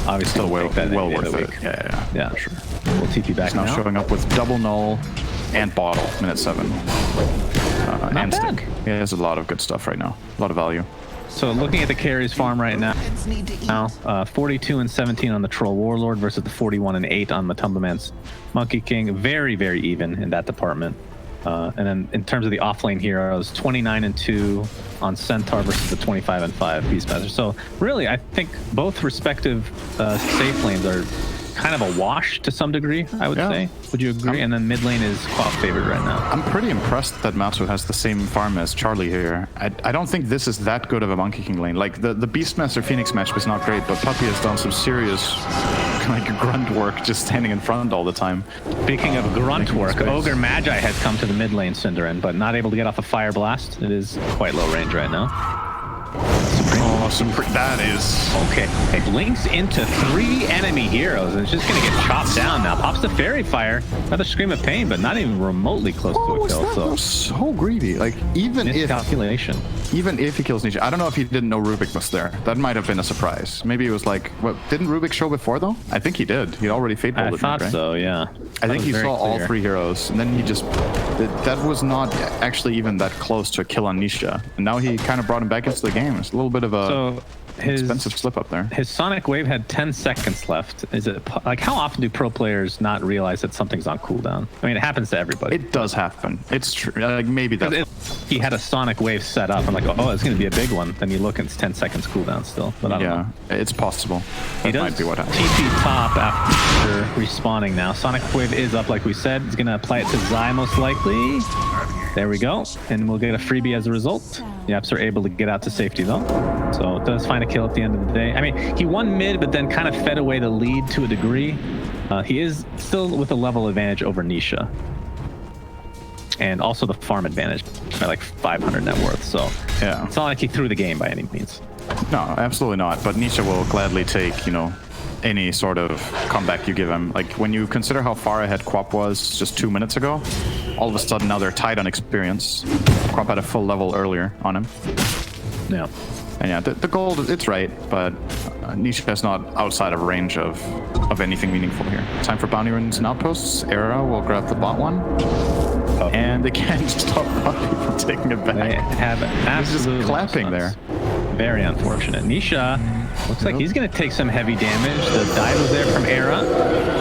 Obviously, Still well worth it. Yeah, for sure. We'll TP back He's now showing up with double null and bottle, minute 7. And bad. stick. He has a lot of good stuff right now. A lot of value. So looking at the carries farm right now, 42 and 17 on the Troll Warlord versus the 41 and 8 on Matumba Man's Monkey King. Very, very even in that department. And then in terms of the offlane heroes, 29 and 2 on Centaur versus the 25 and 5 Beastmaster. So really, I think both respective safe lanes are kind of a wash to some degree, I would say. Would you agree? And then mid lane is Quap favored right now. I'm pretty impressed that Matsu has the same farm as Charlie here. I don't think this is that good of a Monkey King lane. Like the Beastmaster Phoenix match was not great, but Puppy has done some serious like grunt work just standing in front all the time. Speaking of grunt work, Ogre Magi has come to the mid lane, Cinderin, but not able to get off a Fire Blast. It is quite low range right now. That is... Okay, it blinks into 3 enemy heroes and it's just going to get chopped down now. Pops the Fairy Fire. Another Scream of Pain, but not even remotely close to a kill. That was so greedy. Like, even if he kills Nisha, I don't know if he didn't know Rubik was there. That might have been a surprise. Maybe it was like, what, didn't Rubik show before though? I think he did. He'd already fate bolted. I thought right? So, yeah. I think he saw all 3 heroes, and then he just... That was not actually even that close to a kill on Nisha. And now he kind of brought him back into the game. It's a little bit of a expensive slip up there. His Sonic Wave had 10 seconds left. Is it like, how often do pro players not realize that something's on cooldown? I mean, it happens to everybody. It does happen. It's true. Like, maybe that's... He had a Sonic Wave set up. I'm like, oh, it's going to be a big one. Then you look and it's 10 seconds cooldown still. But I don't know. It's possible. That might be what happens. TP top after respawning now. Sonic Wave is up, like we said. He's going to apply it to Zai most likely. There we go. And we'll get a freebie as a result. The Yaps are able to get out to safety though. So it does find a kill at the end of the day. I mean, he won mid, but then kind of fed away the lead to a degree. He is still with a level advantage over Nisha. And also the farm advantage by like 500 net worth. So yeah, it's not like he threw the game by any means. No, absolutely not. But Nisha will gladly take, you know, any sort of comeback you give him. Like when you consider how far ahead Quap was just 2 minutes ago, all of a sudden now they're tied on experience. Quap had a full level earlier on him. Yeah. And yeah, the gold, it's right, but Nisha is not outside of range of anything meaningful here. Time for bounty runes and outposts. Era will grab the bot one. Oh. And they can't stop Puppy from taking it back. They have absolutely just clapping there. Very unfortunate. Nisha looks like he's going to take some heavy damage. The dive was there from Era.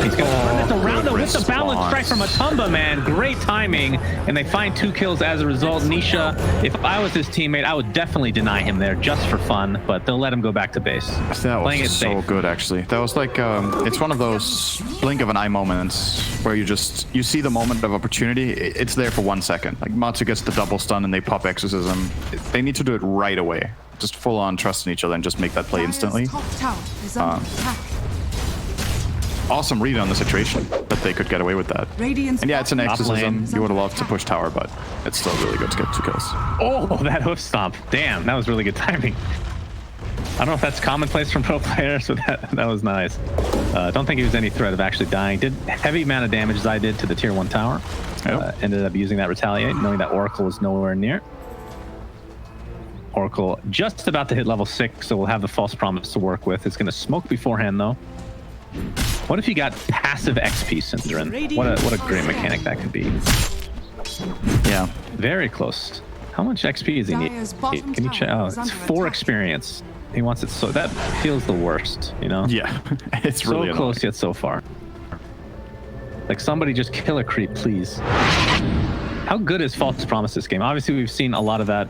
He's going to turn this around with the balance strike from Matumba Man. Great timing. And they find 2 kills as a result. Nisha, if I was his teammate, I would definitely deny him there just for fun, but they'll let him go back to base. That was so good, actually. That was like, it's one of those blink of an eye moments where you see the moment of opportunity. It's there for 1 second. Like Matsu gets the double stun and they pop Exorcism. They need to do it right away. Just full on trust in each other and just make that play instantly. Awesome read on the situation that they could get away with that. And yeah, it's an Exorcism. You would have loved to push tower, but it's still really good to get 2 kills. Oh, that hoof stomp. Damn, that was really good timing. I don't know if that's commonplace from pro players, but that was nice. Don't think he was any threat of actually dying. Did heavy amount of damage as I did to the tier 1 tower. Ended up using that retaliate, knowing that Oracle was nowhere near. Oracle just about to hit level 6, so we'll have the false promise to work with. It's going to smoke beforehand though. What if you got passive XP, Cinderin? What a great mechanic that could be. Yeah, very close. How much XP is he need? Can you check? Oh, it's 4 experience. He wants it, so that feels the worst, you know? Yeah, it's really so close yet so far. Like somebody just kill a creep, please. How good is False Promise this game? Obviously, we've seen a lot of that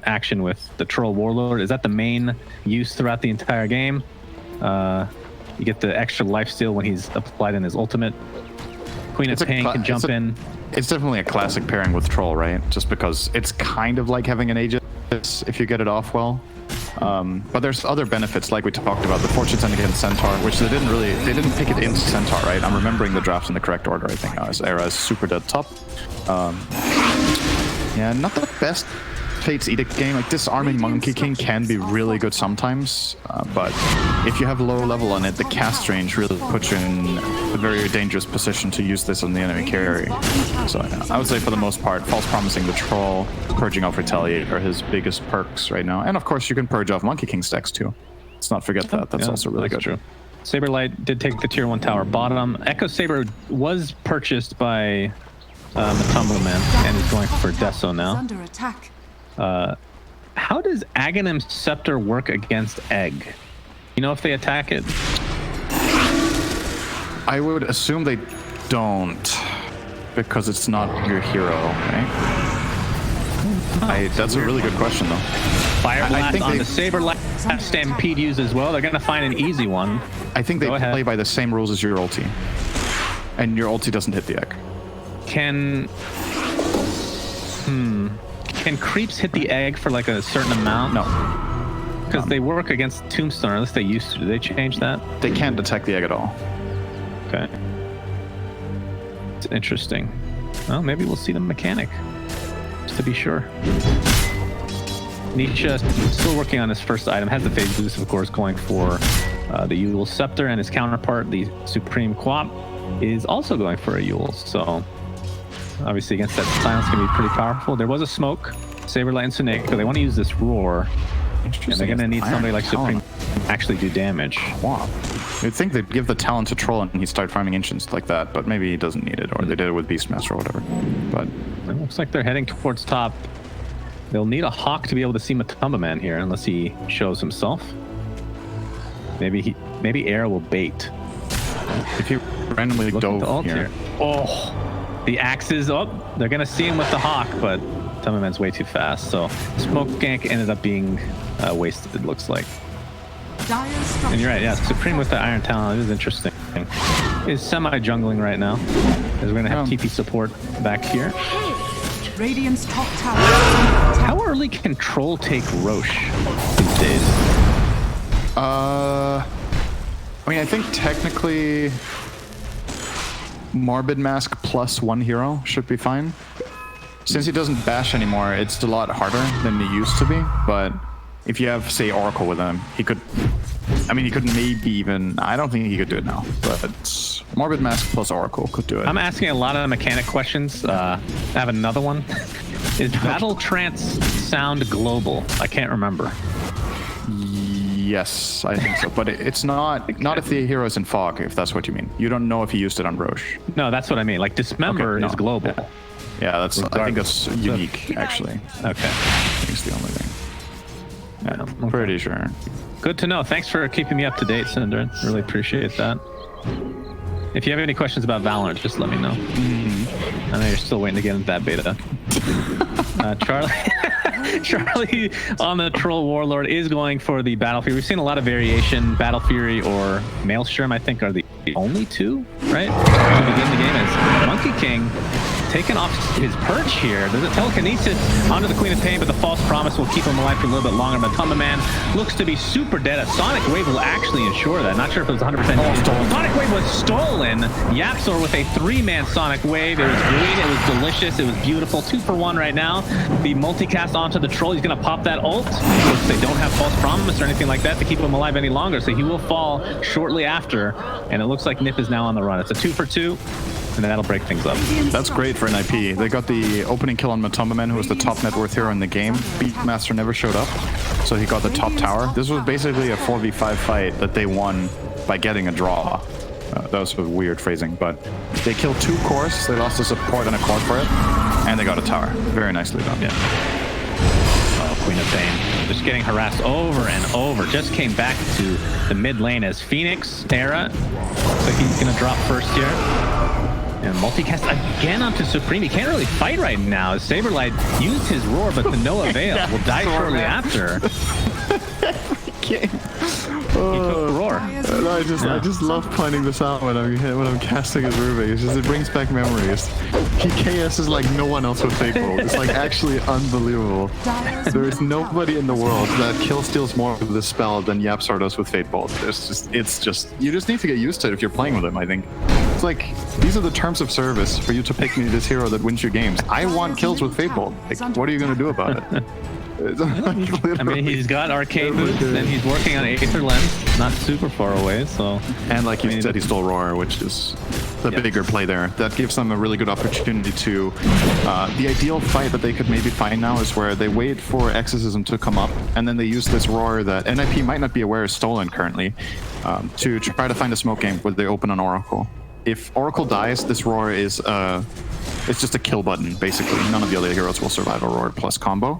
action with the Troll Warlord. Is that the main use throughout the entire game? You get the extra lifesteal when he's applied in his ultimate. Queen of Pain can jump in. It's definitely a classic pairing with Troll, right? Just because it's kind of like having an Aegis if you get it off well. But there's other benefits, like we talked about, the Fortune Send against Centaur, which they didn't pick it into Centaur, right? I'm remembering the drafts in the correct order, I think. Era is super dead top. Yeah, not the best Fate's Edict game. Like, disarming Monkey King can be really good sometimes, but if you have low level on it, the cast range really puts you in a very dangerous position to use this on the enemy carry. So yeah, I would say for the most part, False Promising the Troll, purging off Retaliate are his biggest perks right now. And of course, you can purge off Monkey King stacks too. Let's not forget that. That's also really good. True. Saberlight did take the tier 1 tower bottom. Echo Saber was purchased by Matumbo Man and is going for Deso now. Under attack. How does Aghanim's Scepter work against Egg? You know if they attack it? I would assume they don't, because it's not your hero, right? That's a really good question, though. Fire Blast think on they- the Saberlight. Stampede used as well. They're going to find an easy one. I think they Go ahead. play by the same rules as your ulti. And your ulti doesn't hit the egg. Can creeps hit the egg for like a certain amount? No. Because they work against Tombstone, or at least they used to. Did they change that? They can't detect the egg at all. Okay. It's interesting. Well, maybe we'll see the mechanic. Just to be sure. Nietzsche still working on his first item. Has the phase boost, of course, going for the Yule Scepter, and his counterpart, the Supreme Quap, is also going for a Yule. So obviously against that silence can be pretty powerful. There was a smoke. Saberlight and Suneko, they want to use this roar. And they're going to need somebody like Supreme to actually do damage. Wow. You'd think they'd give the talent to Troll and he'd start farming Ancients like that, but maybe he doesn't need it, or they did it with Beastmaster or whatever. But it looks like they're heading towards top. They'll need a Hawk to be able to see Matumba Man here, unless he shows himself. Maybe Air will bait. if you randomly dove here. Oh, the axes. Oh, they're going to see him with the Hawk, but Matumba Man's way too fast. So Smoke Gank ended up being wasted, it looks like. And you're right, yeah, Supreme with the Iron Talon, it is interesting. Is semi-jungling right now, as we're going to have TP support back here. Radiant's top tower. How early can Troll take Roche these days? I mean, I think technically Morbid Mask plus 1 hero should be fine. Since he doesn't bash anymore, it's a lot harder than it used to be, but if you have, say, Oracle with him, he could... I mean, he could maybe even... I don't think he could do it now, but Morbid Mask plus Oracle could do it. I'm asking a lot of mechanic questions. I have another one. Is Battle Trance sound global? I can't remember. Yes, I think so, but it's not if the hero is in Fog, if that's what you mean. You don't know if he used it on Roche. No, that's what I mean. Like, Dismember is global. Yeah, that's. I think that's unique, actually. Okay. I think it's the only thing. Yeah, I'm pretty sure. Good to know. Thanks for keeping me up to date, Cinder. Really appreciate that. If you have any questions about Valorant, just let me know. I know you're still waiting to get into that beta. Charlie on the Troll Warlord is going for the Battle Fury. We've seen a lot of variation. Battle Fury or Maelstrom, I think, are the only two, right? To begin the game as Monkey King taking off his perch here. There's a telekinesis onto the Queen of Pain, but the false promise will keep him alive for a little bit longer. Matumba Man looks to be super dead. A Sonic Wave will actually ensure that. Not sure if it was 100%. Sonic Wave was stolen. Yapsor with a 3-man Sonic Wave. It was green. It was delicious. It was beautiful. 2 for 1 right now. The multicast onto the Troll. He's going to pop that ult. They don't have false promise or anything like that to keep him alive any longer, so he will fall shortly after. And it looks like NiP is now on the run. It's a 2 for 2. And that'll break things up. That's great for NiP. They got the opening kill on Matumba Man, who was the top net worth hero in the game. Beastmaster never showed up, so he got the top tower. This was basically a 4v5 fight that they won by getting a draw. That was a weird phrasing, but they killed 2 cores, they lost a support and a quad for it, and they got a tower. Very nicely done. Yeah. Oh, Queen of Pain. Just getting harassed over and over. Just came back to the mid lane as Phoenix, Terra. Looks like he's going to drop first here. And multicast again onto Supreme. He can't really fight right now. As Saberlight used his roar, but to no avail. Will die shortly after. He took the roar. I just love pointing this out when I'm casting as Ruby. It's just, it brings back memories. He KS is like no one else with Fate Bolt. It's like actually unbelievable. There is nobody in the world that kill steals more with this spell than Yapsar does with Fate Bolt. It's just you just need to get used to it if you're playing with him, I think. It's like, these are the terms of service for you to pick me this hero that wins you games. I want kills with Fate Bolt. Like, what are you going to do about it? I mean, he's got arcade boots and he's working on Aether Lens, not super far away, so... And like you said, he stole Roar, which is the bigger play there. That gives them a really good opportunity to... the ideal fight that they could maybe find now is where they wait for Exorcism to come up, and then they use this Roar that NiP might not be aware is stolen currently. to try to find a smoke game where they open an Oracle. If Oracle dies, this Roar is it's just a kill button, basically. None of the other heroes will survive a Roar plus combo.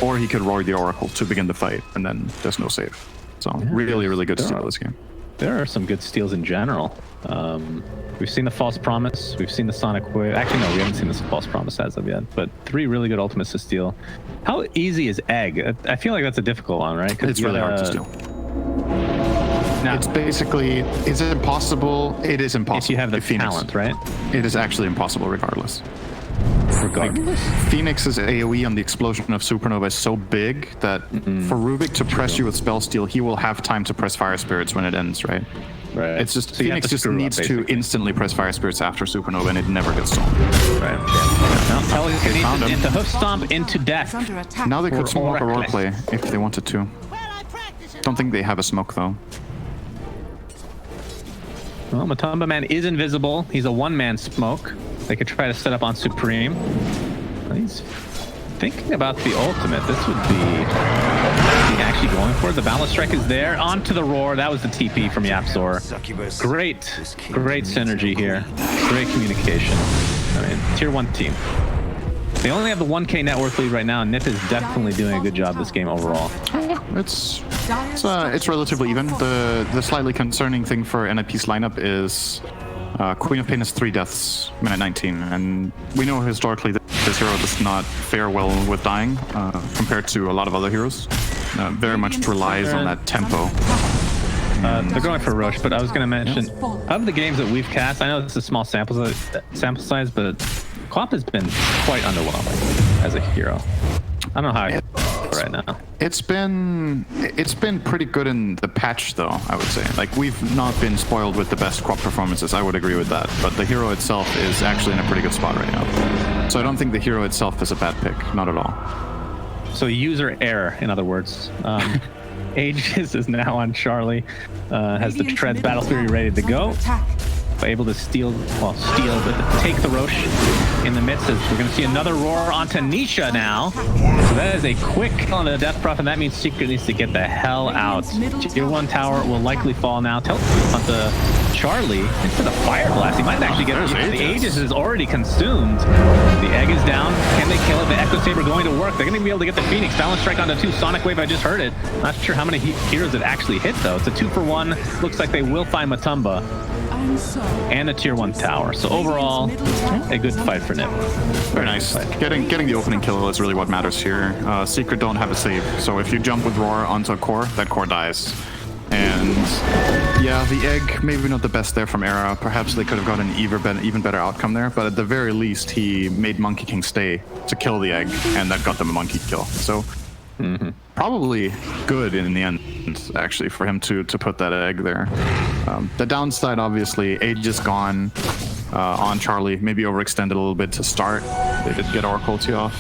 Or he could Roar the Oracle to begin the fight, and then there's no save. So really, really good steal this game. There are some good steals in general. We've seen the False Promise. We've seen the Sonic Wave. Actually, no, we haven't seen the False Promise as of yet. But 3 really good ultimates to steal. How easy is Egg? I feel like that's a difficult one, right? It's really hard to steal. Now, It's basically, is it impossible? It is impossible. if you have the talent, right? It is actually impossible regardless. Regardless. Phoenix's AoE on the explosion of Supernova is so big that for Rubik to press you with Spell Steal, he will have time to press Fire Spirits when it ends, right? Right. It's just So you have Phoenix to just screw up, needs to basically. instantly press Fire Spirits after Supernova, and it never gets stolen. Right. Now, telekinesis found him. into Hoof Stomp into It's death. under attack. Now they Or could smoke a Oracle. roleplay if they wanted to. Don't think they have a smoke though. Well, Matumba Man is invisible. He's a one-man smoke. They could try to set up on Supreme. He's thinking about the ultimate. This would be actually going for it. The Balance Strike is there. Onto the Roar. That was the TP from Yapzor. Great synergy here. Great communication. I mean, tier 1 team. They only have the 1K network lead right now, and NiP is definitely doing a good job this game overall. It's relatively even. The slightly concerning thing for NiP's lineup is Queen of Pain has 3 deaths, minute 19, and we know historically that this hero does not fare well with dying compared to a lot of other heroes. Very much relies on that tempo. They're going for Roche, but I was going to mention, of the games that we've cast, I know it's a small sample size, but Quap has been quite underwhelming as a hero. I don't know how I feel right now. It's been pretty good in the patch though, I would say. Like, we've not been spoiled with the best Quap performances, I would agree with that. But the hero itself is actually in a pretty good spot right now. So I don't think the hero itself is a bad pick, not at all. So user error, in other words. Aegis is now on Charlie. Has the Treads Battle Fury ready to go. Able to but take the Roche in the midst. We're going to see another Roar onto Nisha now. So that is a quick kill on the Death Prophet. That means Secret needs to get the hell out. Tier 1 tower will likely fall now. Onto Charlie into the Fire Blast. He might actually get it. The Aegis is already consumed. The Egg is down. Can they kill it? The Echo Saber going to work. They're going to be able to get the Phoenix. Balance Strike onto 2. Sonic Wave, I just heard it. Not sure how many heroes it actually hit though. It's a 2-for-1. Looks like they will find Matumba and a tier 1 tower. So overall, a good fight for NiP. Very nice. Getting the opening kill is really what matters here. Secret don't have a save, so if you jump with Roar onto a core, that core dies. And yeah, the Egg, maybe not the best there from Era. Perhaps they could have got an even better outcome there, but at the very least, he made Monkey King stay to kill the Egg, and that got them a monkey kill. So probably good in the end, actually, for him to put that Egg there. The downside, obviously, Aegis gone on Charlie, maybe overextended a little bit to start. They did get Oracle T off.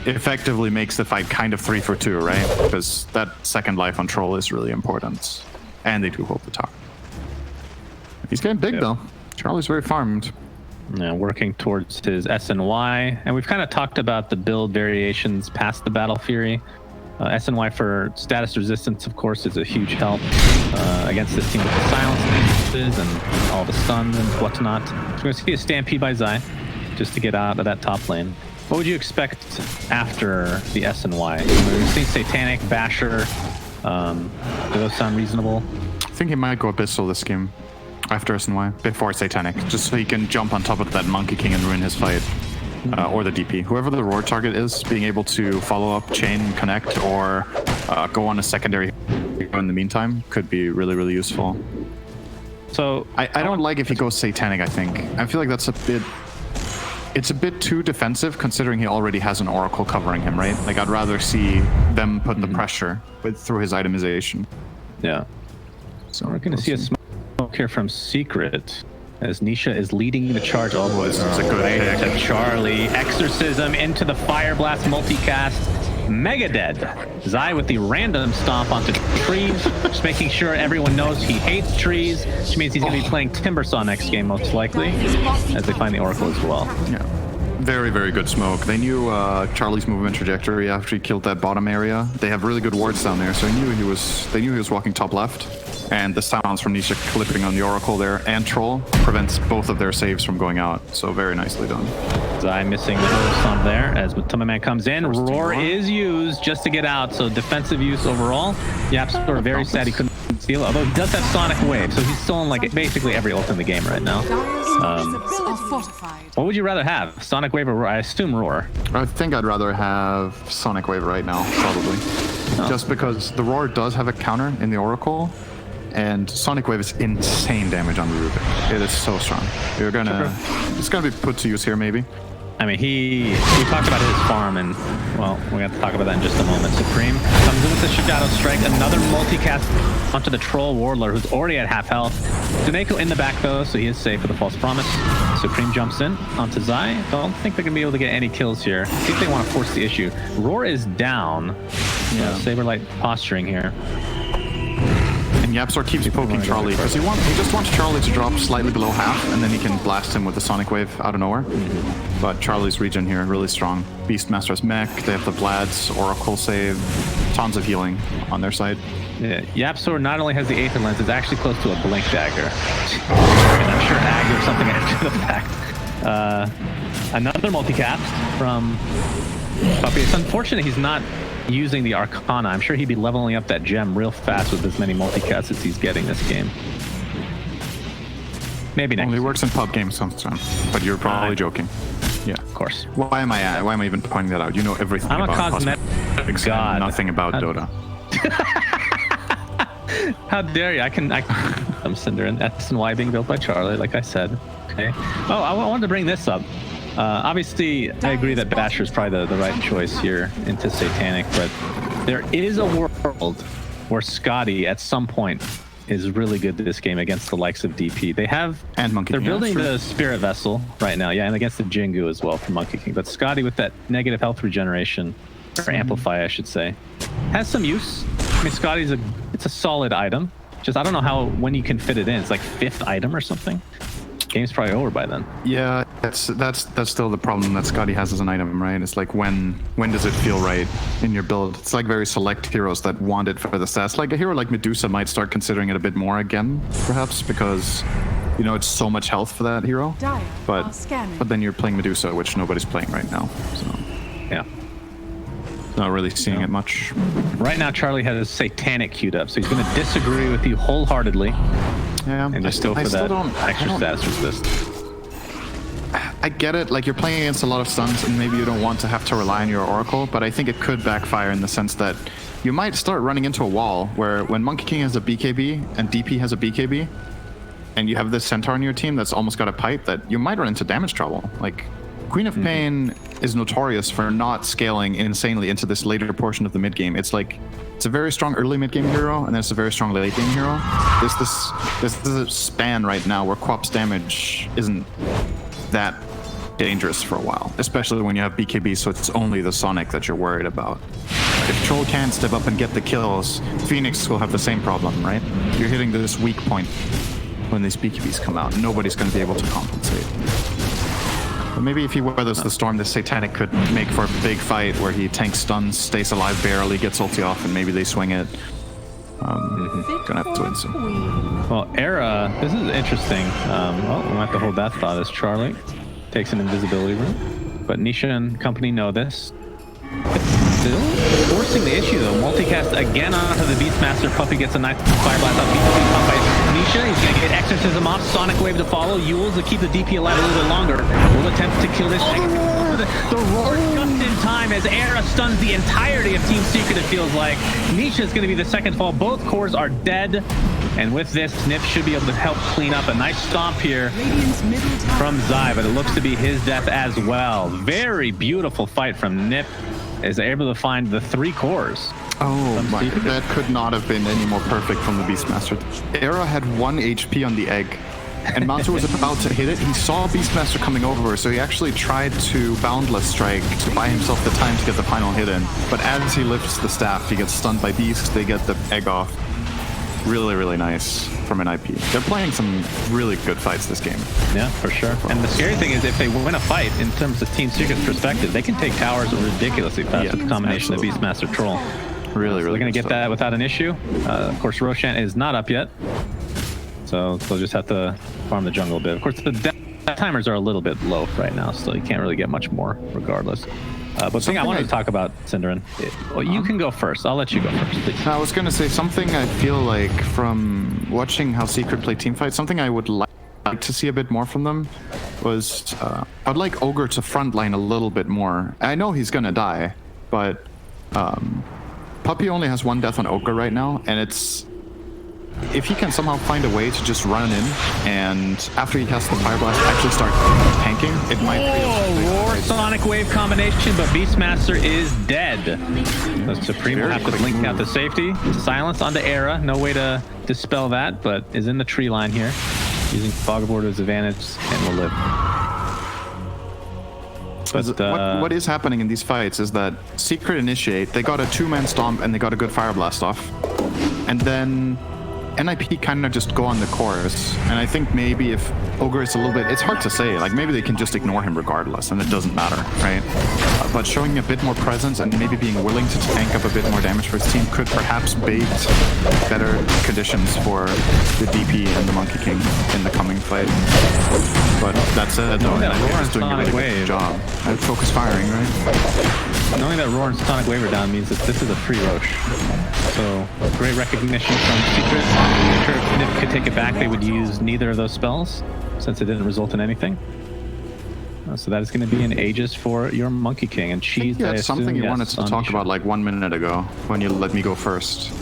Effectively makes the fight kind of 3 for 2, right? Because that second life on Troll is really important. And they do hold the top. He's getting big, though. Charlie's very farmed. Yeah, working towards his SNY. And we've kind of talked about the build variations past the Battle Fury. SNY for status resistance, of course, is a huge help against this team with the silences and all the stuns and whatnot. So we're going to see a Stampede by Zai just to get out of that top lane. What would you expect after the SNY? We've seen Satanic, Basher. Do those sound reasonable? I think he might go Abyssal this game after SNY, before Satanic, just so he can jump on top of that Monkey King and ruin his fight. Or the DP. Whoever the Roar target is, being able to follow up, chain, connect, or go on a secondary in the meantime could be really, really useful. So I don't like if he goes Satanic, I think. I feel like that's it's a bit too defensive considering he already has an Oracle covering him, right? Like, I'd rather see them put the pressure through his itemization. Yeah. So we're going to see a smoke here from Secret. As Nisha is leading the charge. Oh, this is a good pick. To Charlie. Exorcism into the Fire Blast multicast. Mega dead. Zai with the random stomp onto trees. Just making sure everyone knows he hates trees. Which means he's going to be playing Timbersaw next game, most likely. As they find the Oracle as well. Yeah. Very, very good smoke. They knew Charlie's movement trajectory after he killed that bottom area. They have really good wards down there, so they knew he was walking top left. And the sounds from Nisha clipping on the Oracle there and Troll prevents both of their saves from going out. So very nicely done. Zai missing the whole stomp there as Matuma comes in. Roar is used just to get out, so defensive use overall. Yapsor very sad he couldn't steal it, although he does have Sonic Wave, so he's still in like basically every ult in the game right now. What would you rather have, Sonic Wave or Roar? I assume Roar. I think I'd rather have Sonic Wave right now, probably. Just because the Roar does have a counter in the Oracle, and Sonic Wave is insane damage on the Rubik. It is so strong. It's gonna be put to use here, maybe. I mean, we talked about his farm, and well, we're gonna talk about that in just a moment. Supreme comes in with the Shadow Strike, another multicast onto the Troll Warlord, who's already at half health. Duneko in the back though, so he is safe with the False Promise. Supreme jumps in onto Zai. Don't think they're gonna be able to get any kills here. I think they want to force the issue. Roar is down. Yeah, Saberlight posturing here. And Yapsor keeps poking Charlie because he just wants Charlie to drop slightly below half, and then he can blast him with the Sonic Wave out of nowhere. But Charlie's regen here really strong. Beastmaster's mech, they have the Vlad's Oracle save, tons of healing on their side. Yeah, Yapsor not only has the Aether Lens, it's actually close to a Blink Dagger. And I'm sure Ag or something after the fact. Another multicast from Puppy. It's unfortunate he's not using the Arcana. I'm sure he'd be leveling up that gem real fast with as many multicasts as he's getting this game. Maybe next. Only works in pub games sometimes, but you're probably joking. Yeah, of course. Why am I even pointing that out? You know everything I'm about a cosmetic god. Nothing about Dota. How dare you? I'm Cinder and S and Y being built by Charlie, like I said. Okay. Oh, I wanted to bring this up. Obviously, I agree that Basher is probably the right choice here into Satanic, but there is a world where Scotty at some point is really good at this game against the likes of DP. They have, and Monkey they're King, building the Spirit Vessel right now, yeah, and against the Jingu as well from Monkey King. But Scotty with that negative health regeneration, or Amplify, I should say, has some use. I mean, Scotty's it's a solid item. Just I don't know when you can fit it in. It's like 5th item or something. Game's probably over by then. Yeah, that's still the problem that Scotty has as an item, right? It's like when does it feel right in your build? It's like very select heroes that want it for the stats. Like a hero like Medusa might start considering it a bit more again, perhaps, because you know it's so much health for that hero. But then you're playing Medusa, which nobody's playing right now. So yeah. Not really seeing it much. Right now, Charlie has Satanic queued up, so he's going to disagree with you wholeheartedly. Yeah, and just go for that extra status resist. I get it, like you're playing against a lot of stuns and maybe you don't want to have to rely on your Oracle, but I think it could backfire in the sense that you might start running into a wall where when Monkey King has a BKB and DP has a BKB, and you have this Centaur in your team that's almost got a pipe, that you might run into damage trouble. Like, Queen of Pain is notorious for not scaling insanely into this later portion of the mid game. It's like, it's a very strong early mid game hero, and then it's a very strong late game hero. There's a span right now where Quap's damage isn't that dangerous for a while, especially when you have BKB, so it's only the Sonic that you're worried about. If Troll can't step up and get the kills, Phoenix will have the same problem, right? You're hitting this weak point when these BKBs come out. Nobody's going to be able to compensate. But maybe if he weathers the storm, this Satanic could make for a big fight where he tanks stuns, stays alive barely, gets ulti off, and maybe they swing it. Gonna have to win soon. Well, Era, this is interesting. Well, we might have to hold that thought as Charlie takes an invisibility room. But Nisha and company know this. Still forcing the issue though. Multicast again onto the Beastmaster. Puppy gets a nice fire blast off Beast by Nisha. He's gonna get Exorcism off. Sonic Wave to follow. Yules to keep the DP alive a little bit longer. Will attempt to kill this. The roar just in time as Era stuns the entirety of Team Secret, it feels like. Nisha's gonna be the second fall. Both cores are dead. And with this, NiP should be able to help clean up. A nice stomp here from Zai, but it looks to be his death as well. Very beautiful fight from NiP. Is able to find the 3 cores. Oh my, that could not have been any more perfect from the Beastmaster. Era had 1 HP on the egg, and Mantu was about to hit it. He saw Beastmaster coming over, so he actually tried to Boundless Strike to buy himself the time to get the final hit in. But as he lifts the staff, he gets stunned by Beast, they get the egg off. Really, really nice from an IP. They're playing some really good fights this game. Yeah, for sure. And the scary thing is if they win a fight, in terms of Team Secret's perspective, they can take towers ridiculously fast with the combination of Beastmaster Troll. Really, So really they're going to good get that stuff. without an issue. Of course, Roshan is not up yet. So they'll just have to farm the jungle a bit. Of course, the timers are a little bit low right now, so you can't really get much more regardless. But the thing I wanted to talk about, Cinderin, well, you can go first. I'll let you go first, please. I was going to say something I feel like from watching how Secret play teamfight, something I would like to see a bit more from them was I'd like Ogre to frontline a little bit more. I know he's going to die, but Puppy only has 1 death on Ogre right now, and it's... If he can somehow find a way to just run in and after he casts the Fire Blast actually start tanking, it might be... Roar Sonic Wave combination, but Beastmaster is dead. The Supreme will have to blink out to safety. Silence onto Era. No way to dispel that, but is in the tree line here. Using Fog of War to his advantage and will live. But, what is happening in these fights is that Secret initiate, they got a 2-man stomp and they got a good Fire Blast off. And then NiP kind of just go on the course, and I think maybe if Ogre is a little bit, it's hard to say, like maybe they can just ignore him regardless and it doesn't matter, right? But showing a bit more presence and maybe being willing to tank up a bit more damage for his team could perhaps bait better conditions for the DP and the Monkey King in the coming fight. But that said, though, NiP is doing a really good job. I'd focus firing, right? Knowing that Roar and Sonic Wave are down means that this is a free Roche. So, great recognition from Secret. I'm sure if NiP could take it back, they would use neither of those spells, since it didn't result in anything. So that is going to be an Aegis for your Monkey King. And Cheese, you had something you wanted to talk about like 1 minute ago, when you let me go first.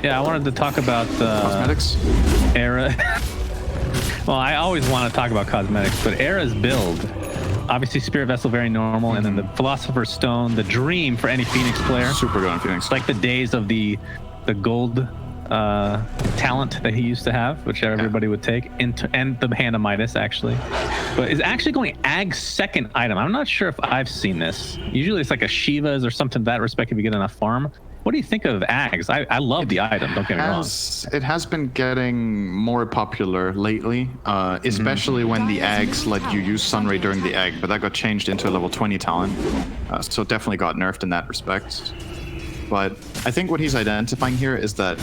Yeah, I wanted to talk about... cosmetics? Era. Well, I always want to talk about cosmetics, but Era's build... Obviously, Spirit Vessel, very normal, and then the Philosopher's Stone, the dream for any Phoenix player. Super good on Phoenix. Like the days of the gold talent that he used to have, which everybody would take, and the Hand of Midas, actually. But is actually going Ag's second item. I'm not sure if I've seen this. Usually it's like a Shiva's or something to that respect if you get enough farm. What do you think of Ags? I love the item, don't get me wrong. It has been getting more popular lately, especially when the Ags let you use Sunray during the egg, but that got changed into a level 20 talent, so it definitely got nerfed in that respect. But I think what he's identifying here is that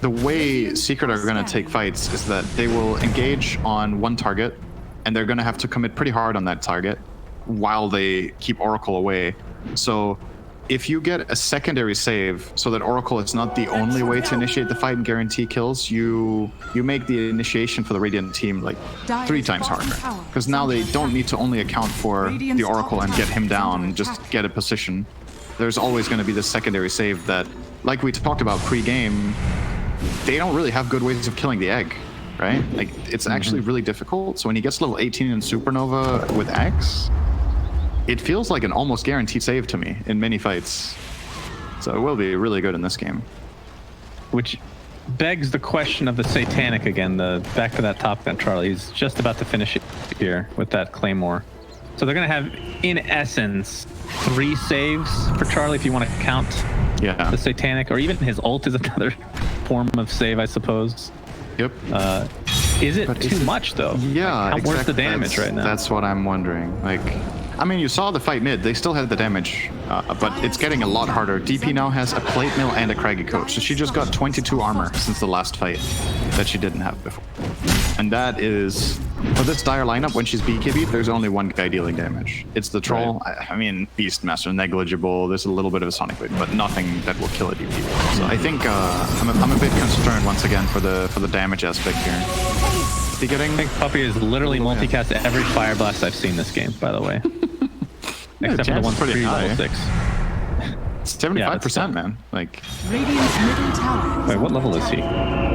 the way Secret are going to take fights is that they will engage on one target, and they're going to have to commit pretty hard on that target while they keep Oracle away. So if you get a secondary save so that Oracle is not the only way to initiate the fight and guarantee kills, you make the initiation for the Radiant team like 3 times harder. Because now they don't need to only account for the Oracle and get him down and just get a position. There's always going to be the secondary save that, like we talked about pre-game, they don't really have good ways of killing the egg, right? Like, it's actually really difficult. So when he gets level 18 in Supernova with X, it feels like an almost guaranteed save to me in many fights. So it will be really good in this game. Which begs the question of the Satanic again, back to that top gun, Charlie. He's just about to finish it here with that Claymore. So they're going to have, in essence, 3 saves for Charlie if you want to count the Satanic, or even his ult is another form of save, I suppose. Yep. Is it too much, though? Yeah, like, where's the damage right now? That's what I'm wondering. Like, I mean, you saw the fight mid. They still had the damage, but it's getting a lot harder. DP now has a plate mill and a craggy coach, so she just got 22 armor since the last fight that she didn't have before. And that is, for this dire lineup, when she's BKB, there's only one guy dealing damage. It's the troll. Right. I mean, Beastmaster, negligible. There's a little bit of a Sonic Wave, but nothing that will kill a DP. So I think I'm a bit concerned once again for the damage aspect here. I think Puppy is literally multicast every Fire Blast I've seen this game, by the way. Except for the one pretty high. level 6. 75%, man. Like, Radiant's middle tower. Wait, what level is he?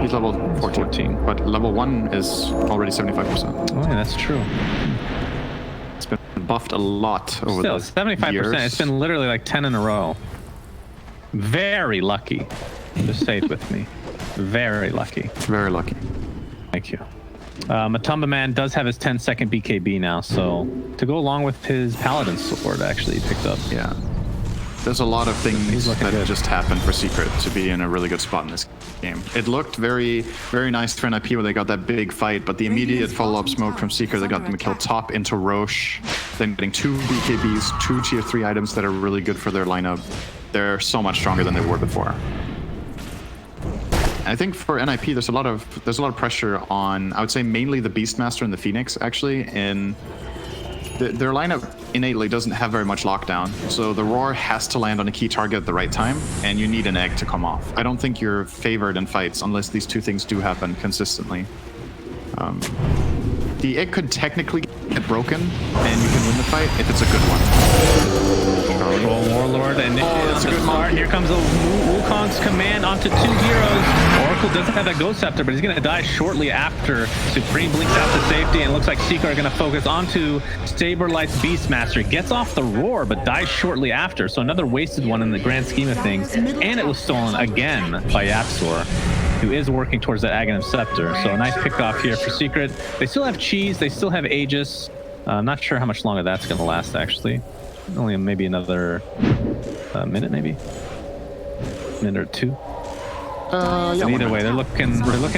He's level 14. But level 1 is already 75%. Oh, yeah, that's true. It's been buffed a lot over the 75%. years. It's been literally like 10 in a row. Very lucky. Just say it with me. Very lucky. Very lucky. Thank you. Matumba Man does have his 10-second BKB now, so to go along with his Paladin sword, actually, he picked up. Yeah. There's a lot of things that just happened for Secret to be in a really good spot in this game. It looked very, very nice for NiP when they got that big fight, but the immediate follow-up smoke from Secret that got them to kill top into Roche, then getting 2 BKBs, 2 tier 3 items that are really good for their lineup. they're so much stronger than they were before. I think for NiP, there's a lot of pressure on, I would say, mainly the Beastmaster and the Phoenix, actually. And their lineup innately doesn't have very much lockdown, so the Roar has to land on a key target at the right time, and you need an egg to come off. I don't think you're favored in fights unless these two things do happen consistently. The egg could technically get broken, and you can win the fight if it's a good one. Troll Warlord, and that's a good start. Here comes a Wukong's command onto 2 heroes. Oracle doesn't have that Ghost Scepter, but he's going to die shortly after. Supreme blinks out to safety, and it looks like Seeker are going to focus onto Saberlight's Beastmaster. Gets off the Roar, but dies shortly after. So another wasted one in the grand scheme of things. And it was stolen again by Yapsor, who is working towards that Aghanim Scepter. So a nice pickoff here for Secret. They still have Cheese, they still have Aegis. I'm not sure how much longer that's going to last, actually. Only maybe another minute, maybe? Minute or two. Yeah, either way, they're looking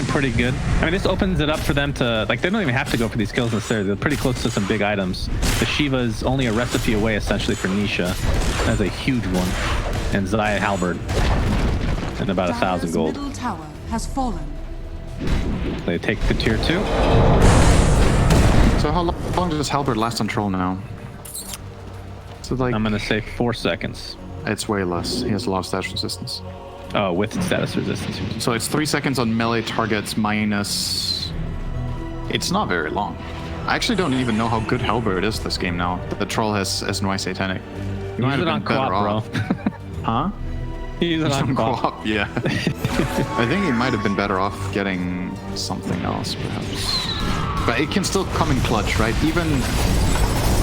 pretty good. I mean, this opens it up for them to, like, they don't even have to go for these kills necessarily. They're pretty close to some big items. The Shiva's only a recipe away, essentially, for Nisha. That's a huge one. And Zaya Halberd. And about 1,000 gold. Middle tower has fallen. They take the tier 2. So how long does Halberd last on Troll now? So like, I'm gonna say 4 seconds. It's way less. He has a lot of status resistance. Oh, with status resistance. So it's 3 seconds on melee targets minus... It's not very long. I actually don't even know how good Halberd is this game now. The Troll has NY Satanic. You might Use it on co-op, bro. Huh? Use it on co-op. Yeah. I think he might have been better off getting something else, perhaps. But it can still come in clutch, right? Even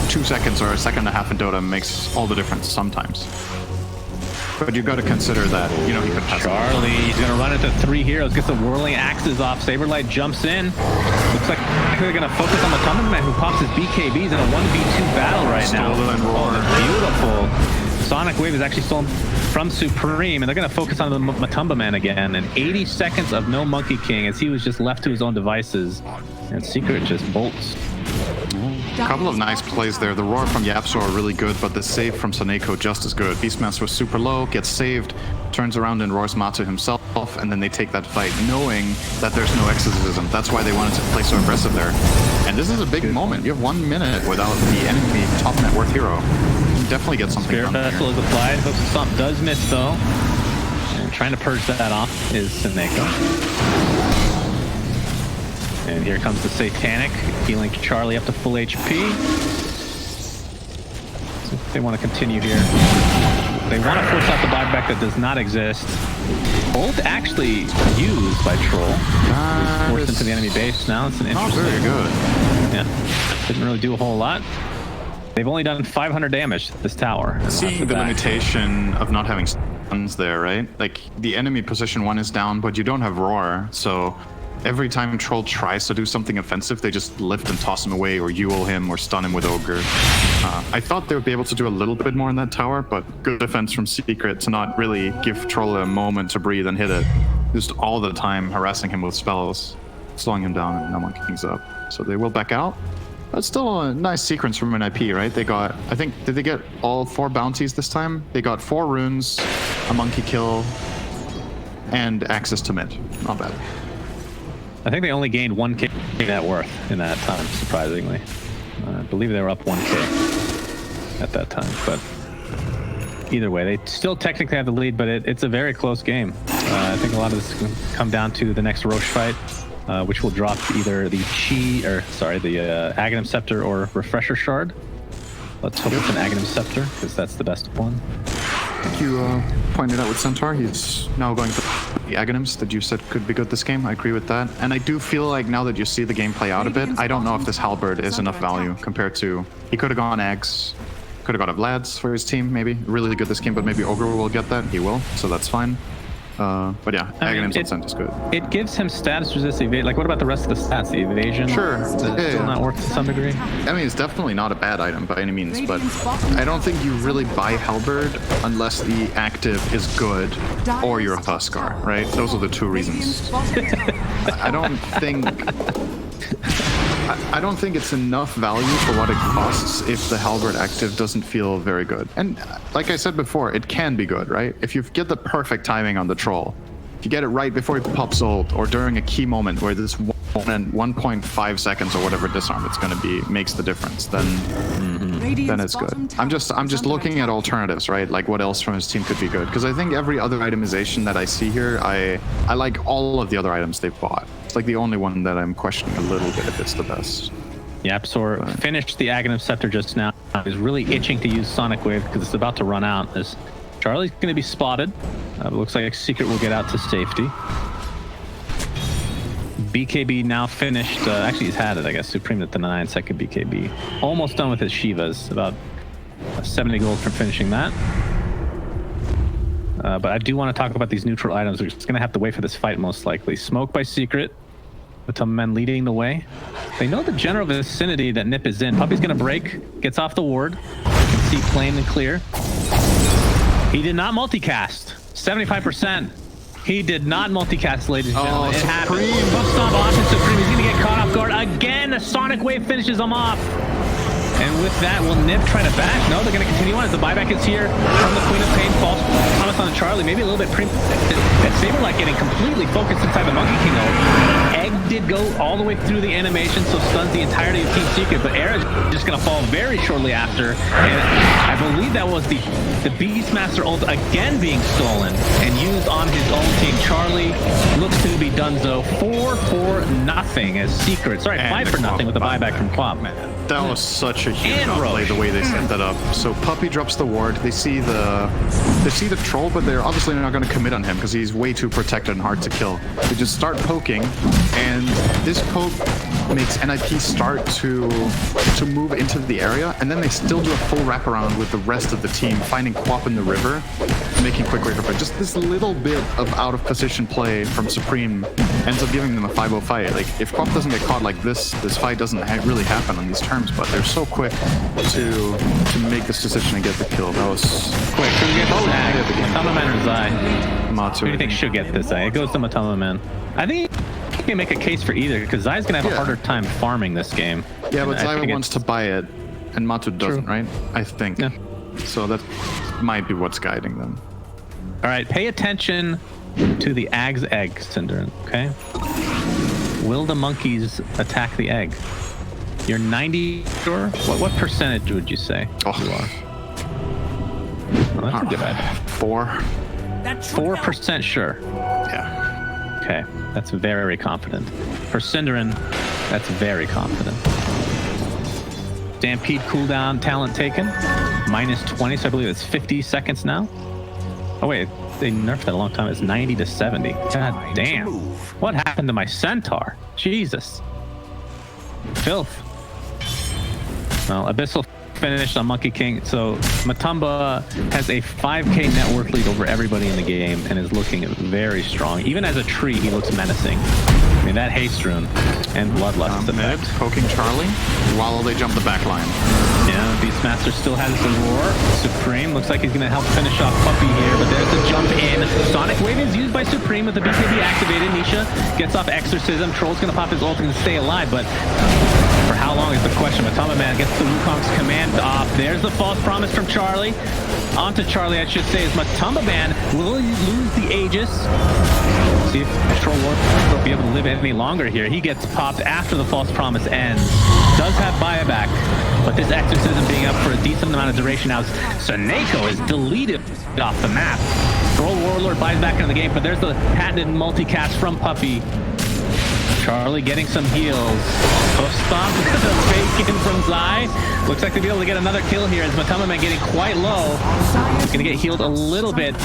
2 seconds or a second and a half in Dota makes all the difference sometimes. But you've got to consider that, you know, he could pass. Charlie, he's going to run into 3 heroes, gets the whirling axes off. Saberlight jumps in. Looks like they're going to focus on the Matumba Man, who pops his BKBs in a 1v2 battle right now. Stolen Roar. Beautiful. Sonic Wave is actually stolen from Supreme, and they're going to focus on the Matumba Man again. And 80 seconds of no Monkey King as he was just left to his own devices. And Secret just bolts. A couple of nice plays there. The Roar from Yapsor are really good, but the save from Saneko just as good. Beastmaster was super low, gets saved, turns around and roars Matu himself, and then they take that fight, knowing that there's no exorcism. That's why they wanted to play so aggressive there. And this is a big moment. You have 1 minute without the enemy top net worth hero. You can definitely get something Spirit done Vessel here. is applied. Hooks of Stomp does miss, though. And trying to purge that off is Saneko. And here comes the Satanic, healing Charlie up to full HP. So they want to continue here. They want to force out the buyback that does not exist. Bolt actually used by Troll. Forced into the enemy base now. It's an Not interesting. very good. Yeah, didn't really do a whole lot. They've only done 500 damage to this tower. Seeing the limitation of not having stuns there, right? Like, the enemy position 1 is down, but you don't have Roar, so every time Troll tries to do something offensive, they just lift and toss him away, or Ewell him, or stun him with Ogre. I thought they would be able to do a little bit more in that tower, but good defense from Secret to not really give Troll a moment to breathe and hit it. Just all the time harassing him with spells, slowing him down, and no Monkey King's up. So they will back out. That's still a nice sequence from NiP, right? They got, I think, did they get all 4 bounties this time? They got 4 runes, a monkey kill, and access to mid. Not bad. I think they only gained 1k net worth in that time, surprisingly. I believe they were up 1k at that time, but either way, they still technically have the lead, but it's a very close game. I think a lot of this will come down to the next Roche fight, which will drop either the Aghanim Scepter or Refresher Shard. Let's hope it's an Aghanim Scepter, because that's the best one. Like you pointed out with Centaur, he's now going for the Aghanims that you said could be good this game. I agree with that. And I do feel like now that you see the game play out a bit, I don't know if this Halberd is enough value compared to... He could have gone Ags, could have got a Vlad's for his team, maybe. Really good this game, but maybe Ogre will get that. He will, so that's fine. But yeah, Aghanims on Cent is good. It gives him status resist evade. Like, what about the rest of the stats? The evasion? Sure. Still not work to some degree? I mean, it's definitely not a bad item by any means, but I don't think you really buy Halberd unless the active is good or you're a Huskar, right? Those are the 2 reasons. I don't think... I don't think it's enough value for what it costs if the halberd active doesn't feel very good. And like I said before, it can be good, right? If you get the perfect timing on the troll, if you get it right before he pops ult or during a key moment where this 1.5 seconds or whatever disarm it's going to be makes the difference, then it's good. I'm just looking at alternatives, right? Like what else from his team could be good? Because I think every other itemization that I see here, I like all of the other items they've bought. It's like the only one that I'm questioning a little bit if it's the best. Yeah, Psor finished the Aghanim Scepter just now. He's really itching to use Sonic Wave because it's about to run out. As Charlie's going to be spotted. Looks like Secret will get out to safety. BKB now finished. Actually, he's had it, I guess. Supreme at the 9-second BKB. Almost done with his Shivas. About 70 gold from finishing that. But I do want to talk about these neutral items. We're just going to have to wait for this fight, most likely. Smoke by Secret. Matamaman leading the way. They know the general vicinity that NiP is in. Puppy's going to break. Gets off the ward. You can see plain and clear. He did not multicast. 75%. He did not multicast, ladies and gentlemen. It happened. Hook stomp onto Supreme. He's going to get caught off guard. Again, a Sonic Wave finishes him off. And with that, will NiP try to back? No, they're going to continue on as the buyback is here from the Queen of Pain. False promise on Charlie. Maybe a little bit that Saberlight getting completely focused inside the Monkey King ult. Egg did go all the way through the animation, so stuns the entirety of Team Secret, but Era's just going to fall very shortly after. And I believe that was the Beastmaster ult again being stolen and used on his own team. Charlie looks to be donezo. 4-4-0 as Secret. Sorry, 5-0 with the buyback from Quap. That was such a huge outplay the way they set that up. So Puppy drops the ward. They see the troll, but they're obviously not going to commit on him because he's way too protected and hard to kill. They just start poking, and this poke makes NiP start to move into the area, and then they still do a full wraparound with the rest of the team, finding Quap in the river, making quick way for play. Just this little bit of out of position play from Supreme ends up giving them a 5-0 fight. Like if Quap doesn't get caught like this fight doesn't really happen on these terms, but they're so quick to make this decision and get the kill. That was quick. Should we get this tag? Matamaman or Zai? Matsu. Who do you think should get this? It goes to Matamaman. I think you can make a case for either because Zai's gonna have a harder time farming this game. Yeah, but Zai wants to buy it, and Matu doesn't, right? I think. Yeah. So that might be what's guiding them. All right, pay attention to the Ag's egg, Synderen. Okay. Will the monkeys attack the egg? You're 90 sure? What percentage would you say you are? Well, that's a good bet. 4. 4% sure. Yeah. Okay, that's very confident. For Synderen, that's very confident. Stampede cooldown talent taken. -20, so I believe it's 50 seconds now. Oh wait, they nerfed that a long time. It's 90 to 70. God damn. What happened to my Centaur? Jesus. Filth. Well, Abyssal finished on Monkey King, so Matumba has a 5k net worth lead over everybody in the game and is looking very strong. Even as a tree, he looks menacing. I mean, that haste rune and Bloodlust effect. Poking Charlie while they jump the back line. Yeah, Beastmaster still has the roar. Supreme looks like he's going to help finish off Puppy here, but there's the jump in. Sonic Wave is used by Supreme with the BKB activated. Nisha gets off Exorcism. Troll's going to pop his ult and stay alive, but for how long is the question? Matamaman gets the Wukong's command off. There's the false promise from Charlie. Onto Charlie, I should say, is Matamaman will lose the Aegis. See if Troll won't be able to live any longer here. He gets popped after the false promise ends. Does have buyback, but this Exorcism being up for a decent amount of duration now. Soneko is deleted off the map. Troll Warlord buys back into the game, but there's the patented multicast from Puppy. Charlie getting some heals. Stomp fake in from Zai. Looks like they'll be able to get another kill here as Matamaman getting quite low. He's going to get healed a little bit.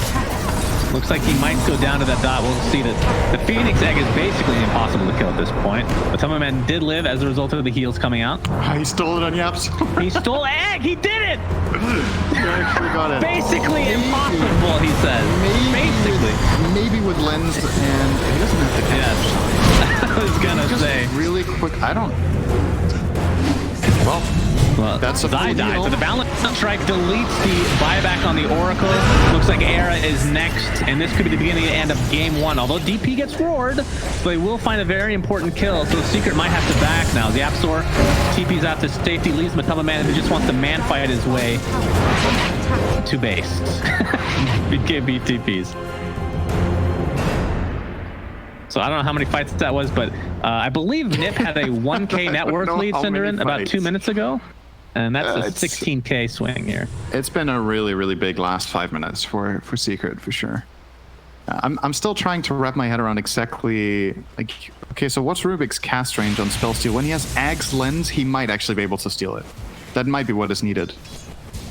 Looks like he might go down to that dot. We'll see that the Phoenix Egg is basically impossible to kill at this point. Matamaman did live as a result of the heals coming out. He stole it on Yaps. He stole Egg! He did it! I forgot it. Basically impossible, he says. Maybe with Lens and he doesn't have to catch. Yes. I was gonna say. Really quick. I don't. Well, Well, That's a Zai full died, heal. but the balance strike deletes the buyback on the Oracle. Looks like Era is next, and this could be the beginning and end of game 1. Although DP gets roared, they will find a very important kill, so Secret might have to back now. Zapsor TP's out to safety, leaves Matama Man, who just wants to man fight his way to base. BKB TPs. So I don't know how many fights that was, but I believe NiP had a 1K net worth lead, Cinderin, about 2 minutes ago. And that's a 16K swing here. It's been a really, really big last 5 minutes for Secret, for sure. I'm still trying to wrap my head around exactly, like, okay, so what's Rubik's cast range on spell steal? When he has Ag's Lens, he might actually be able to steal it. That might be what is needed.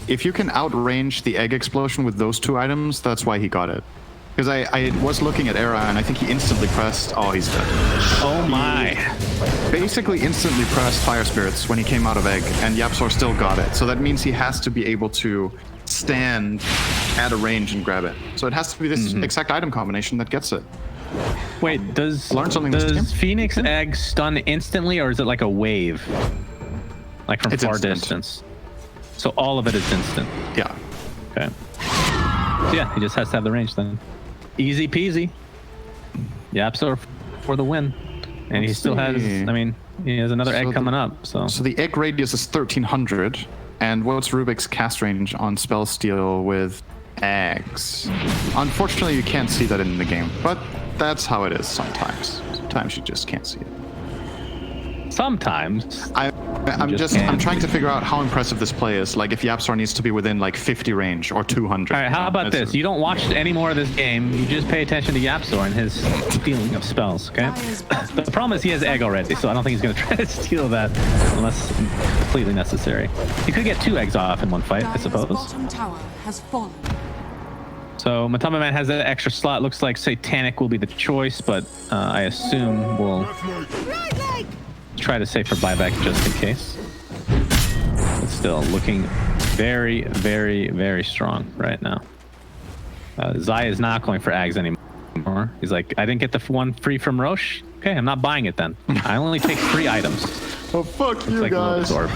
If you can outrange the Egg Explosion with those 2 items, that's why he got it. Because I was looking at Era, and I think he instantly pressed... Oh, he's dead. Oh my. Basically instantly pressed Fire Spirits when he came out of Egg, and Yapsor still got it. So that means he has to be able to stand at a range and grab it. So it has to be this exact item combination that gets it. Wait, does Learn something this game? Phoenix Egg stun instantly, or is it like a wave? Like from It's far instant. distance? So all of it is instant. Yeah. Okay. So yeah, he just has to have the range then. Easy peasy. Yapsor for the win. And he still has, I mean, he has another egg coming up, so. So the egg radius is 1300, and what's Rubik's cast range on spell steal with eggs? Unfortunately, you can't see that in the game, but that's how it is sometimes. Sometimes you just can't see it. Sometimes. I'm just I'm can't. trying to figure out how impressive this play is. Like if Yapsor needs to be within like 50 range or 200. All right, how about That's- this? You don't watch any more of this game. You just pay attention to Yapsor and his stealing of spells, okay? But the problem is he has egg already, so I don't think he's going to try to steal that unless completely necessary. He could get 2 eggs off in one fight, I Dire's suppose. bottom tower has fallen. So Matama Man has that extra slot. Looks like Satanic will be the choice, but I assume we'll try to save for buyback just in case. But still looking very, very, very strong right now. Zai is not going for Ags anymore. He's like, I didn't get the one free from Roche. Okay, I'm not buying it then. I only take 3 items. Oh, fuck you Like a little guys. absorb.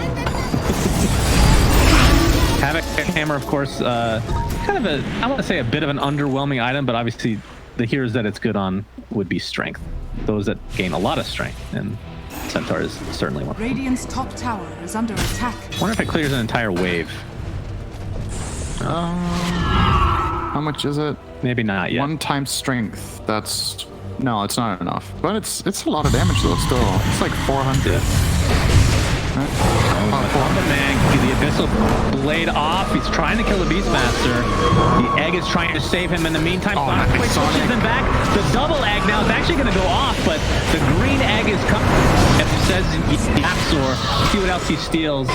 Havoc Hammer, of course, kind of a, I want to say a bit of an underwhelming item, but obviously the heroes that it's good on would be strength. Those that gain a lot of strength, and Centaur is certainly one. Radiant's top tower is under attack. I wonder if it clears an entire wave. How much is it? Maybe not yet. 1 times strength. That's no, it's not enough. But it's a lot of damage though. Still, it's like 400. Matama Man, the Abyssal Blade off. He's trying to kill the Beastmaster. The egg is trying to save him in the meantime. Oh, Sonic nice. Quake pushes him back. The double egg now is actually going to go off, but the green egg is coming. It says Yapsor. See what else he steals.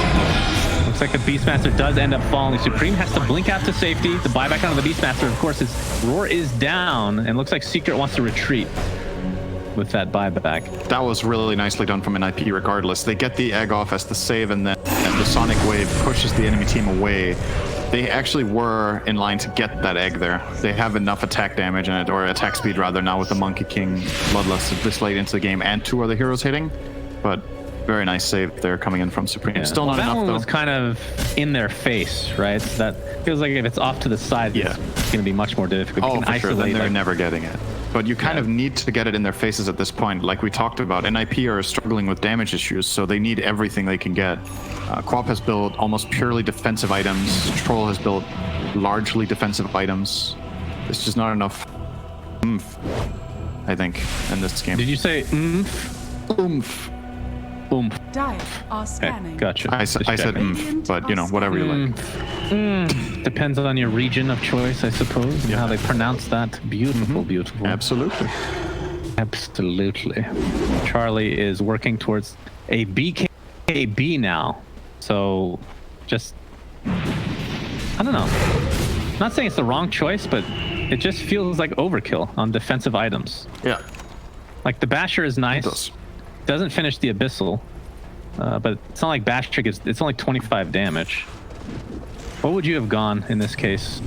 Looks like the Beastmaster does end up falling. Supreme has to blink out to safety. The buyback onto the Beastmaster, of course, his roar is down, and looks like Secret wants to retreat with that buyback. That was really nicely done from NiP regardless. They get the egg off as the save, and then the Sonic Wave pushes the enemy team away. They actually were in line to get that egg there. They have enough attack damage in it, or attack speed rather, now with the Monkey King Bloodlust this late into the game and 2 other heroes hitting. But very nice save there coming in from Supreme. Yeah. Still not that enough one though. was kind of in their face, right? So that feels like if it's off to the side, Yeah. it's going to be much more difficult. You Oh, can for sure. Then isolate, they're like, never getting it. But you kind of need to get it in their faces at this point. Like we talked about, NiP are struggling with damage issues, so they need everything they can get. Quap has built almost purely defensive items. Troll has built largely defensive items. There's just not enough oomph, I think, in this game. Did you say oomph? Oomph. Oomph. Dire are Okay, scanning. gotcha. I Just said checking. oomph, but you know, whatever you like. Depends on your region of choice, I suppose, and how they pronounce that. Beautiful, beautiful. Absolutely. Absolutely. Charlie is working towards a BKB now. So, just, I don't know. I'm not saying it's the wrong choice, but it just feels like overkill on defensive items. Yeah. Like the Basher is nice. It does. Doesn't finish the Abyssal, but it's not like Basher gets, it's only 25 damage. What would you have gone in this case?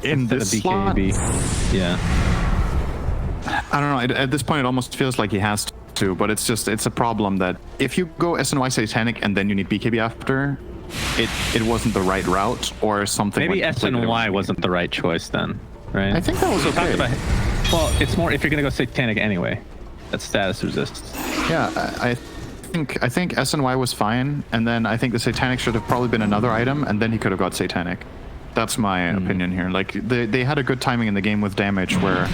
In Instead this of slot, BKB? Yeah. I don't know. At this point, it almost feels like he has to. to, but it's a problem that if you go SNY Satanic and then you need BKB after, it wasn't the right route or something. Maybe SNY wasn't the right choice then, right? I think that was okay. Well, it's more if you're gonna go Satanic anyway. That's status resists. Yeah, I think SNY was fine, and then I think the Satanic should have probably been another item, and then he could have got Satanic. That's my opinion here. Like they had a good timing in the game with damage, where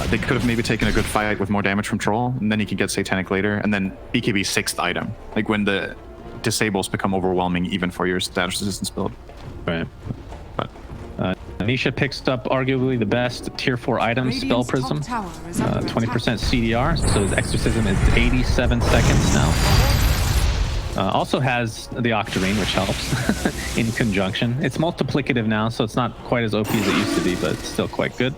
they could have maybe taken a good fight with more damage from Troll, and then he could get Satanic later, and then BKB 6th item. Like when the disables become overwhelming, even for your status resistance build. Right. But Nisha picks up arguably the best tier 4 item, Spell Prism. 20% CDR, so his Exorcism is 87 seconds now. Also has the Octarine, which helps in conjunction. It's multiplicative now, so it's not quite as OP as it used to be, but it's still quite good.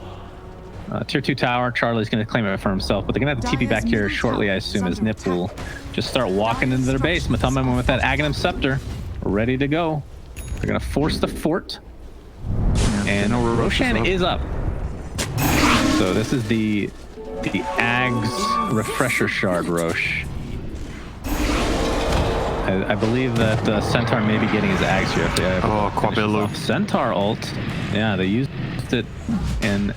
Tier 2 tower, Charlie's going to claim it for himself, but they're going to have to TP back here shortly, I assume, as NiP will just start walking into their base. Matumba with that Aghanim Scepter, ready to go. They're going to force the fort, and Roshan is up. So this is the Ag's Refresher Shard Rosh. I believe that Centaur may be getting his Ags here if they have Quabilu. Centaur ult. Yeah, they used it and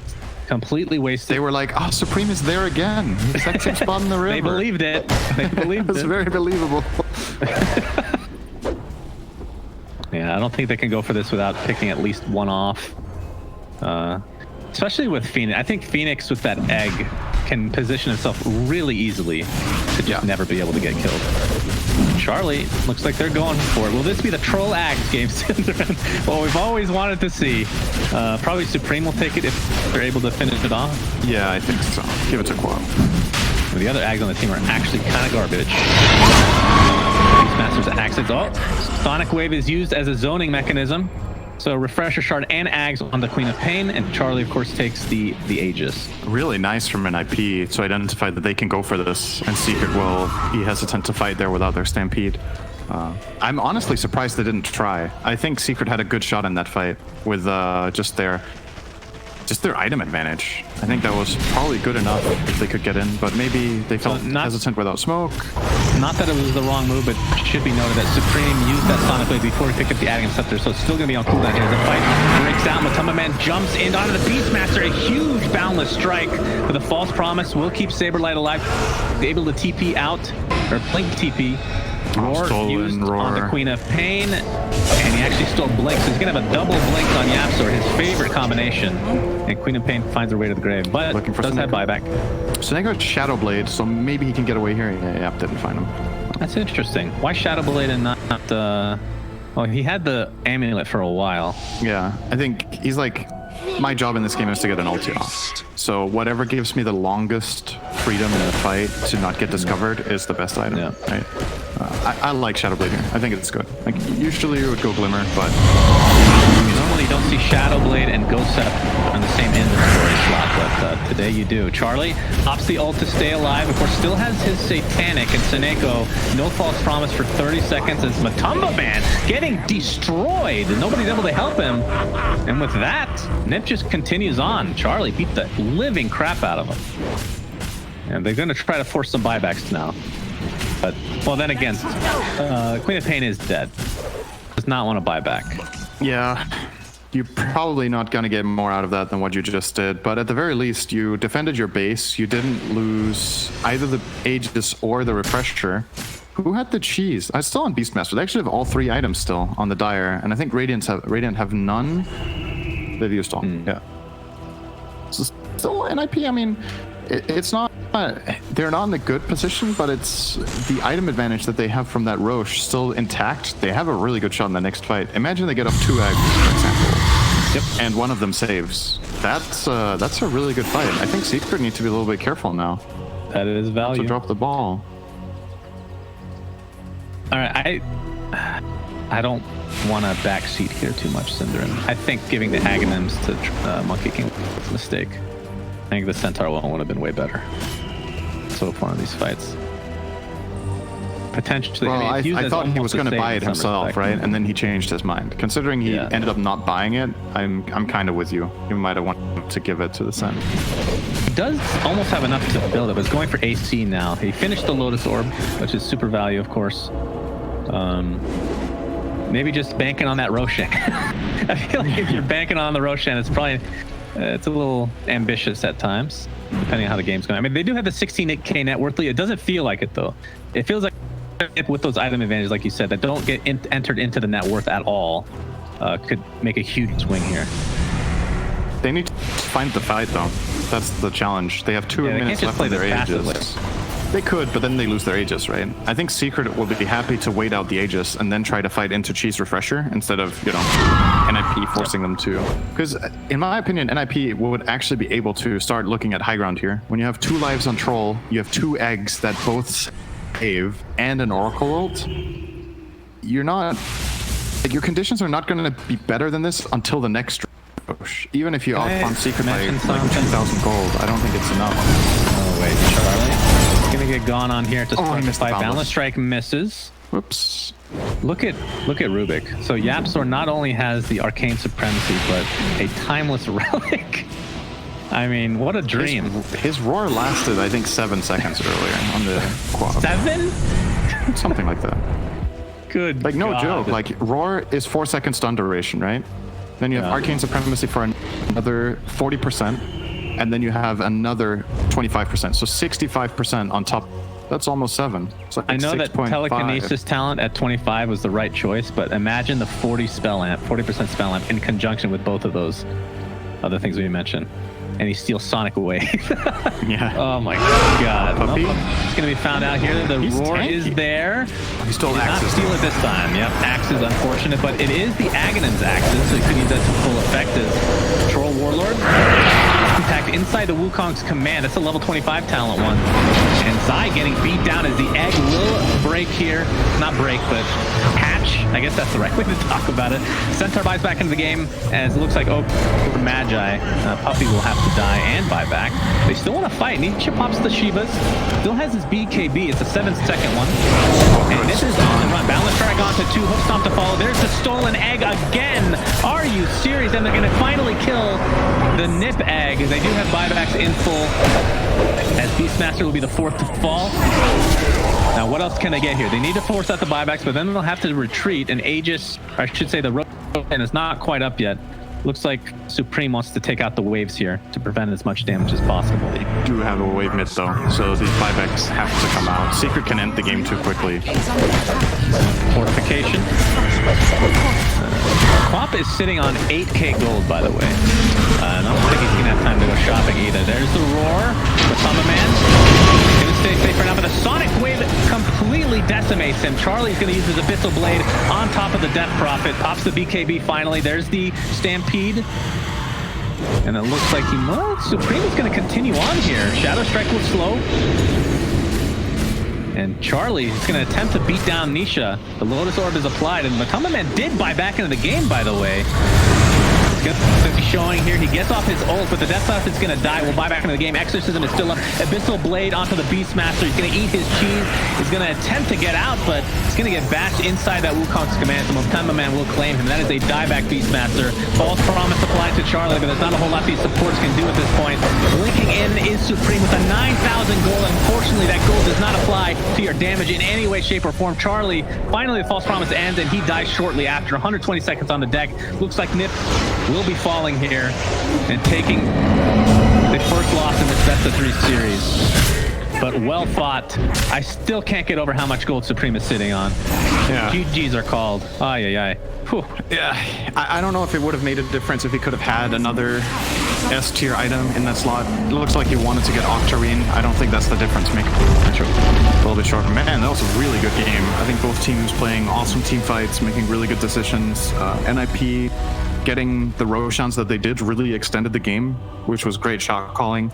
completely wasted. They were like, oh, Supreme is there again. It's that same spot in the river. They believed it. They believed it. It's very believable. Yeah, I don't think they can go for this without picking at least one off. Especially with Phoenix. I think Phoenix with that egg can position himself really easily to just never be able to get killed. Charlie, looks like they're going for it. Will this be the Troll Ags game, Synderen? Well, we've always wanted to see. Probably Supreme will take it if they're able to finish it off. Yeah, I think so. Give it to Quo. The other Ags on the team are actually kind of garbage. Beastmaster's Axes. Oh, Sonic Wave is used as a zoning mechanism. So Refresher Shard and Ags on the Queen of Pain, and Charlie, of course, takes the Aegis. Really nice from NiP to identify that they can go for this, and Secret will be hesitant to fight there without their Stampede. I'm honestly surprised they didn't try. I think Secret had a good shot in that fight with just their item advantage. I think that was probably good enough if they could get in, but maybe they felt hesitant without smoke. Not that it was the wrong move, but it should be noted that Supreme used that Sonic Wave before he picked up the Aghanim Scepter, so it's still going to be on cooldown here. The fight breaks out. Matumba Man jumps in onto the Beastmaster. A huge boundless strike with a false promise. Will keep Saberlight alive. Able to TP out, or blink TP. Roar used on the Queen of Pain, and he actually stole Blink, so he's going to have a double Blink on Yapsor, his favorite combination. And Queen of Pain finds her way to the grave, but does have buyback. Seneca Shadow Blade, so maybe he can get away here. Yep, didn't find him. That's interesting. Why Shadow Blade and not well, he had the amulet for a while. Yeah, I think he's like, my job in this game is to get an ulti off. So whatever gives me the longest freedom in the fight to not get discovered is the best item. Yeah. Right? I like Shadow Blade here. I think it's good. Like usually you would go Glimmer, but normally you don't see Shadow Blade and Ghost Set on the same inventory slot, but today you do. Charlie opts the ult to stay alive. Of course, still has his Satanic, and Seneko, no false promise for 30 seconds as Matumba Man getting destroyed. Nobody's able to help him. And with that, NiP just continues on. Charlie beat the living crap out of him. And they're going to try to force some buybacks now. But, well, then again, Queen of Pain is dead. Does not want to buy back. Yeah, you're probably not going to get more out of that than what you just did. But at the very least, you defended your base. You didn't lose either the Aegis or the Refresher. Who had the cheese? I'm still on Beastmaster. They actually have all 3 items still on the Dire. And I think Radiant have none. They've used all. Yeah. So still NiP, I mean, it's not... they're not in a good position, but it's the item advantage that they have from that Roche still intact. They have a really good shot in the next fight. Imagine they get off 2 Aghanim, for example, and one of them saves. That's a really good fight. I think Secret needs to be a little bit careful now. That is value. To drop the ball. All right, I don't want to backseat here too much, Synderen. I think giving the Aghanims to Monkey King was a mistake. I think the Centaur one would have been way better so far in these fights. Potentially. Well, I thought he was going to buy it himself, right? And then he changed his mind. Considering he ended up not buying it, I'm kind of with you. You might have wanted to give it to the Sen. does almost have enough to build it, but it's going for AC now. He finished the Lotus Orb, which is super value, of course. Maybe just banking on that Roshan. I feel like if you're banking on the Roshan, it's probably it's a little ambitious at times, depending on how the game's going. I mean, they do have the 16k net worth lead. It doesn't feel like it though. It feels like with those item advantages, like you said, that don't get entered into the net worth at all, could make a huge swing here. They need to find the fight though. That's the challenge. They have 2 minutes left on their Aegis. They could, but then they lose their Aegis, right? I think Secret will be happy to wait out the Aegis and then try to fight into Cheese Refresher instead of, you know, NiP forcing them to. Because in my opinion, NiP would actually be able to start looking at high ground here. When you have 2 lives on Troll, you have 2 eggs that both save and an Oracle ult. You're not... Like, your conditions are not going to be better than this until the next push. Even if you outfarm Secret by like 2,000 gold, I don't think it's enough. Oh, wait, Charlie. Gonna get gone on here to start the fight. Boundless Strike misses. Whoops. Look at Rubik. So Yapzor not only has the Arcane Supremacy, but a Timeless Relic. I mean, what a dream. His roar lasted, I think, 7 seconds earlier on the quad. 7? Something like that. Good Like, no God. joke. Like, roar is 4 seconds stun duration, right? Then you have Arcane Supremacy for another 40%. And then you have another 25%, so 65% on top. That's almost 7. So like I know 6. that telekinesis talent at 25 was the right choice, but imagine the 40% spell amp in conjunction with both of those other things we mentioned. And he steals Sonic away. Yeah. Oh my God. Puppy. Nope. It's going to be found out here. The roar is there. He stole Did not Axes. steal it this time. Yep, Axe is unfortunate, but it is the Aghanim's Axes, so you could use that to full effect as Troll Warlord. Impact inside the Wukong's command. That's a level 25 talent one. And Zai getting beat down as the egg will break here. Not break, but hatch. I guess that's the right way to talk about it. Centaur buys back into the game as it looks like Magi. Puppy will have to die and buy back. They still want to fight. Nietzsche pops the Shivas. Still has his BKB. It's a 7-second one. And this is on the run. Boundless Strike on to 2. Hook Stomp to follow. There's the stolen egg again. Are you serious? And they're going to finally kill the NiP egg. They do have buybacks in full. As Beastmaster will be the 4th to fall. Now, what else can they get here? They need to force out the buybacks, but then they'll have to retreat. And Aegis, or I should say the Roshan is not quite up yet. Looks like Supreme wants to take out the waves here to prevent as much damage as possible. They do have a wave mid though, so these buybacks have to come out. Secret can end the game too quickly. Fortification. Quap is sitting on 8k gold, by the way. I don't think he's going to have time to go shopping either. There's the roar. The Summer Man. Going to stay safe for now, but the Sonic Wave completely decimates him. Charlie's going to use his Abyssal Blade on top of the Death Prophet. Pops the BKB finally. There's the Stampede. And it looks like Supreme is going to continue on here. Shadow Strike will slow. And Charlie is going to attempt to beat down Nisha. The Lotus Orb is applied, and Matama Man did buy back into the game, by the way. It's going to be showing here. He gets off his ult, but the Death Prophet is going to die. We'll buy back into the game. Exorcism is still up. Abyssal Blade onto the Beastmaster. He's going to eat his cheese. He's going to attempt to get out, but he's going to get bashed inside that Wukong's command. So Matama Man will claim him. That is a dieback Beastmaster. False Promise applied to Charlie, but there's not a whole lot these supports can do at this point. Linking in is Supreme with a 9,000 gold. Unfortunately, that gold does not apply to your damage in any way, shape, or form. Charlie, finally the False Promise ends, and he dies shortly after. 120 seconds on the deck. Looks like NiP will be falling here and taking the first loss in this best-of-3 series. But well fought. I still can't get over how much gold Supreme is sitting on. Yeah. GGs are called. Ay, ay, ay. Whew. Yeah, I don't know if it would have made a difference if he could have had another S-tier item in that slot. It looks like he wanted to get Octarine. I don't think that's the difference maker. A little bit shorter. Man, that was a really good game. I think both teams playing awesome team fights, making really good decisions. NiP getting the Roshans that they did really extended the game, which was great shot calling.